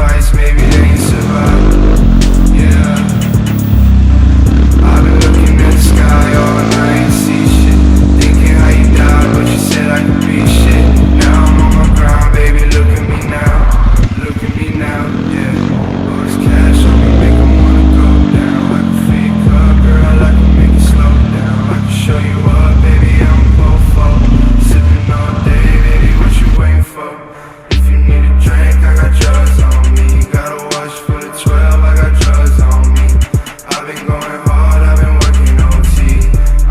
advice, maybe then you survive. Yeah, I've been looking at the sky all night, see shit, thinking how you died, but you said I could be shit. Now I'm on my grind, baby, look at me now, yeah. All this cash on me, make 'em wanna go down like a fake club, girl, I can make it slow down. I can show you up, baby, I'm a fofo, sipping all day, baby, what you waiting for? If you need a drink, I got drugs on me. Got a watch for the 12, I got drugs on me. I've been going hard, I've been working OT.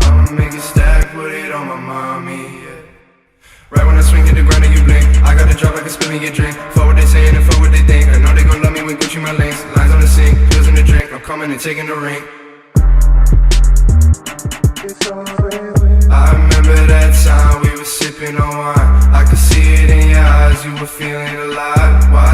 I'ma make it stack, put it on my mommy, yeah. Right when I swing hit the ground and you blink, I got a drop like a spin me your drink. For what they saying and for what they think, I know they gon' love me when Gucci my links. Lines on the sink, pills in the drink, I'm coming and taking the ring. I remember that time we were sipping on wine. I could see it in your eyes, you were feeling alive. Why